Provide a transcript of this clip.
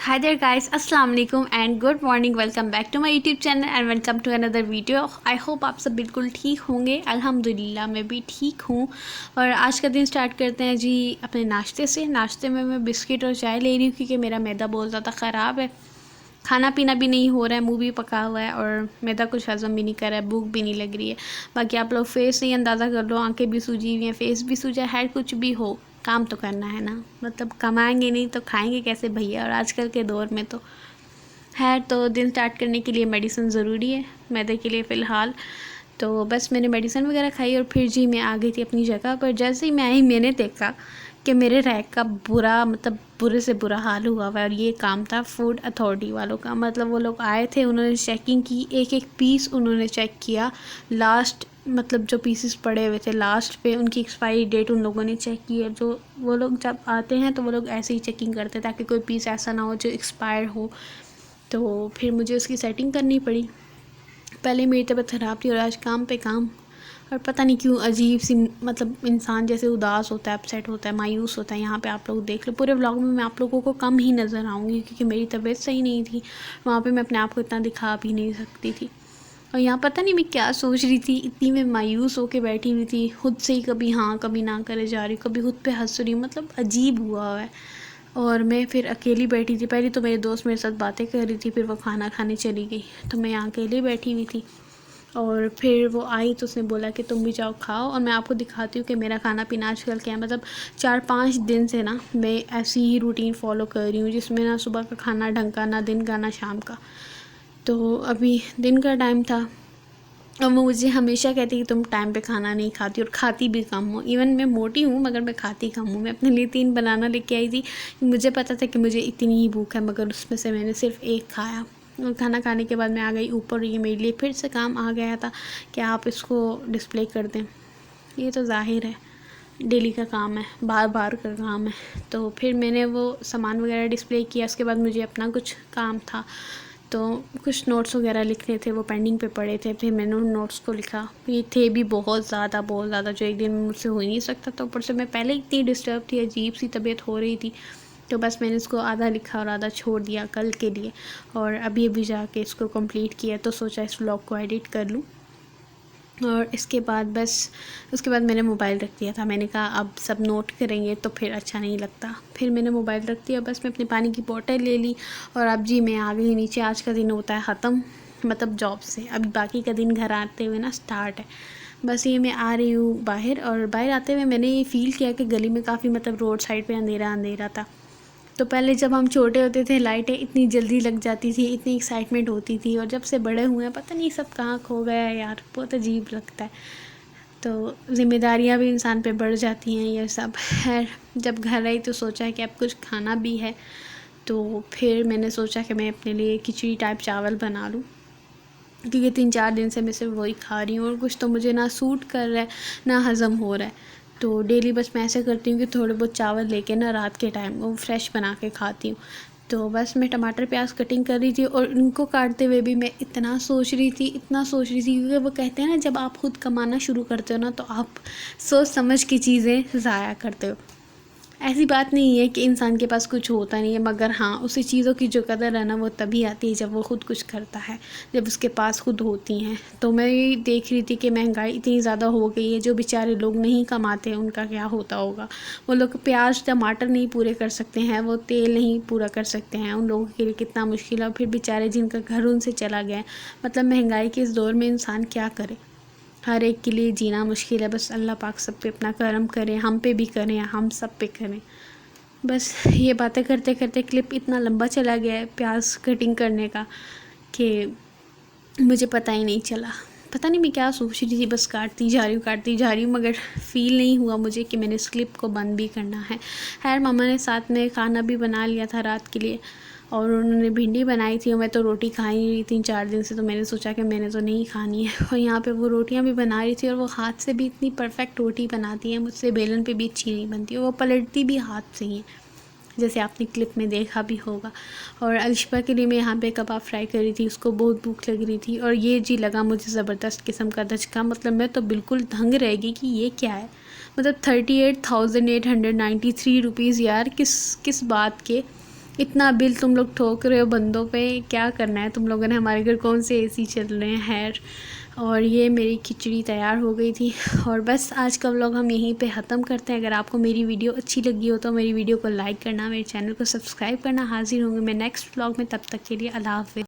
Hi there guys, अस्सलाम वालेकुम and good morning. Welcome back to my YouTube channel and welcome to another video. I hope आप सब बिल्कुल ठीक होंगे। अल्हम्दुलिल्लाह मैं भी ठीक हूँ। और आज का दिन स्टार्ट करते हैं जी अपने नाश्ते से। नाश्ते में मैं बिस्किट और चाय ले रही हूँ क्योंकि मेरा मैदा बहुत ज़्यादा ख़राब है। खाना पीना भी नहीं हो रहा है, मुँह भी पका हुआ है और मैदा कुछ हज़म भी नहीं कर रहा है, भूख भी नहीं लग रही है। बाकी आप लोग फेस नहीं अंदाज़ा कर लो, आंखें भी सूजी हुई हैं, फेस भी सूजा है, कुछ भी हो काम तो करना है ना। मतलब कमाएंगे नहीं तो खाएंगे कैसे भैया। और आजकल के दौर में तो तो दिन स्टार्ट करने के लिए मेडिसिन ज़रूरी है मैदे के लिए फ़िलहाल। तो बस मैंने मेडिसिन वगैरह खाई और फिर जी मैं आ गई थी अपनी जगह पर। जैसे ही मैं आई मैंने देखा कि मेरे रैक का बुरे से बुरा हाल हुआ हुआ है। और ये काम था फूड अथॉरिटी वालों का। मतलब वो लोग आए थे, उन्होंने चेकिंग की, एक एक पीस उन्होंने चेक किया। लास्ट मतलब जो पीसेस पड़े हुए थे लास्ट पे उनकी एक्सपायरी डेट उन लोगों ने चेक की है। जो वो लोग जब आते हैं तो वो लोग ऐसे ही चेकिंग करते ताकि कोई पीस ऐसा ना हो जो एक्सपायर हो। तो फिर मुझे उसकी सेटिंग करनी पड़ी। पहले मेरी तबीयत ख़राब थी और आज काम पे काम। और पता नहीं क्यों अजीब सी मतलब इंसान जैसे उदास होता है, अपसेट होता है, मायूस होता है। यहाँ पे आप लोग देख लो, पूरे व्लॉग में मैं आप लोगों को कम ही नज़र आऊँगी क्योंकि मेरी तबीयत सही नहीं थी। वहाँ पे मैं अपने आप को इतना दिखा भी नहीं सकती थी। और यहाँ पता नहीं मैं क्या सोच रही थी, इतनी मैं मायूस होके बैठी हुई थी खुद से ही, कभी हाँ कभी ना करे जा रही हूँ, कभी खुद पे हंस रही हूँ। मतलब अजीब हुआ है। और मैं फिर अकेली बैठी थी। पहले तो मेरे दोस्त मेरे साथ बातें कर रही थी, फिर वो खाना खाने चली गई तो मैं यहाँ अकेली बैठी हुई थी। और फिर वो आई तो उसने बोला कि तुम भी जाओ खाओ। और मैं आपको दिखाती हूँ कि मेरा खाना पीना आजकल क्या है। मतलब 4-5 दिन से ना मैं ऐसी ही रूटीन फॉलो कर रही हूँ जिसमें ना सुबह का खाना ढंग का, ना दिन का ना शाम का। तो अभी दिन का टाइम था और वो मुझे हमेशा कहती कि तुम टाइम पे खाना नहीं खाती और खाती भी कम हो। इवन मैं मोटी हूँ मगर मैं खाती कम हूँ। मैं अपने लिए 3 बनाना लेके आई थी। मुझे पता था कि मुझे इतनी ही भूख है मगर उसमें से मैंने सिर्फ एक खाया। और खाना खाने के बाद मैं आ गई ऊपर। ये मेरे लिए फिर से काम आ गया था कि आप इसको डिस्प्ले कर दें। ये तो ज़ाहिर है डेली का काम है, बार बार का काम है। तो फिर मैंने वो सामान वगैरह डिस्प्ले किया। उसके बाद मुझे अपना कुछ काम था तो कुछ नोट्स वगैरह लिखने थे, वो पेंडिंग पे पड़े थे। फिर मैंने उन नोट्स को लिखा। ये थे भी बहुत ज़्यादा जो एक दिन में मुझसे हो ही नहीं सकता। तो ऊपर से मैं पहले इतनी डिस्टर्ब थी, अजीब सी तबीयत हो रही थी। तो बस मैंने इसको आधा लिखा और आधा छोड़ दिया कल के लिए। और अभी जाके इसको कंप्लीट किया तो सोचा इस व्लॉग को एडिट कर लूँ। और इसके बाद बस उसके बाद मैंने मोबाइल रख दिया था। मैंने कहा अब सब नोट करेंगे तो फिर अच्छा नहीं लगता। फिर मैंने मोबाइल रख दिया। बस मैं अपनी पानी की बोतल ले ली और अब जी मैं आ गई नीचे। आज का दिन होता है ख़त्म, मतलब जॉब से। अभी बाकी का दिन घर आते हुए ना स्टार्ट है। बस ये मैं आ रही हूँ बाहर और बाहर आते हुए मैंने ये फ़ील किया कि गली में काफ़ी मतलब रोड साइड पे अंधेरा अंधेरा था। तो पहले जब हम छोटे होते थे लाइटें इतनी जल्दी लग जाती थी, इतनी एक्साइटमेंट होती थी। और जब से बड़े हुए हैं पता नहीं सब कहाँ खो गया है यार, बहुत अजीब लगता है। तो ज़िम्मेदारियाँ भी इंसान पे बढ़ जाती हैं ये सब है। जब घर आई तो सोचा कि अब कुछ खाना भी है। तो फिर मैंने सोचा कि मैं अपने लिए खिचड़ी टाइप चावल बना लूँ क्योंकि 3-4 दिन से मैं सिर्फ वही खा रही हूँ और कुछ तो मुझे ना सूट कर रहा है ना हज़म हो रहा है। तो डेली बस मैं ऐसे करती हूँ कि थोड़े बहुत चावल लेके ना रात के टाइम वो फ्रेश बना के खाती हूँ। तो बस मैं टमाटर प्याज कटिंग कर रही थी और उनको काटते हुए भी मैं इतना सोच रही थी, इतना सोच रही थी क्योंकि वो कहते हैं ना जब आप खुद कमाना शुरू करते हो ना तो आप सोच समझ की चीज़ें ज़ाया करते हो। ऐसी बात नहीं है कि इंसान के पास कुछ होता नहीं है, मगर हाँ उसी चीज़ों की जो कदर है ना वो तभी आती है जब वो खुद कुछ करता है, जब उसके पास खुद होती हैं। तो मैं ये देख रही थी कि महंगाई इतनी ज़्यादा हो गई है, जो बेचारे लोग नहीं कमाते हैं उनका क्या होता होगा। वो लोग प्याज टमाटर नहीं पूरे कर सकते हैं, वो तेल नहीं पूरा कर सकते हैं, उन लोगों के लिए कितना मुश्किल है। और फिर बेचारे जिनका घर उनसे चला गया है। मतलब महंगाई के इस दौर में इंसान क्या करे, हर एक के लिए जीना मुश्किल है। बस अल्लाह पाक सब पे अपना करम करे, हम पे भी करें, हम सब पे करें। बस ये बातें करते करते क्लिप इतना लंबा चला गया है प्याज कटिंग करने का कि मुझे पता ही नहीं चला। पता नहीं मैं क्या सोच रही थी, बस काटती जा रही हूँ मगर फ़ील नहीं हुआ मुझे कि मैंने इस क्लिप को बंद भी करना है। खैर मामा ने साथ में खाना भी बना लिया था रात के लिए और उन्होंने भिंडी बनाई थी और मैं तो रोटी खा ही रही 3-4 दिन से। तो मैंने सोचा कि मैंने तो नहीं खानी है। और यहाँ पे वो रोटियाँ भी बना रही थी और वो हाथ से भी इतनी परफेक्ट रोटी बनाती है, मुझसे बेलन पे भी अच्छी नहीं बनती, और वो पलटती भी हाथ से ही है जैसे आपने क्लिप में देखा भी होगा। और अलिशबा के लिए मैं यहाँ पे कबाब फ्राई कर रही थी, उसको बहुत भूख लग रही थी। और ये जी लगा मुझे ज़बरदस्त किस्म का धचका। मतलब मैं तो बिल्कुल दंग रहेगी कि ये क्या है। मतलब 38,893 रुपीज़ यार, किस किस बात के। इतना बिल तुम लोग ठोक रहे हो बंदों पे, क्या करना है तुम लोगों ने, हमारे घर कौन से एसी चल रहे हैं। खैर, और ये मेरी खिचड़ी तैयार हो गई थी और बस आज का व्लॉग हम यहीं पे ख़त्म करते हैं। अगर आपको मेरी वीडियो अच्छी लगी हो तो मेरी वीडियो को लाइक करना, मेरे चैनल को सब्सक्राइब करना। हाजिर होंगे मैं नेक्स्ट व्लॉग में, तब तक के लिए अल्लाह हाफ़िज़।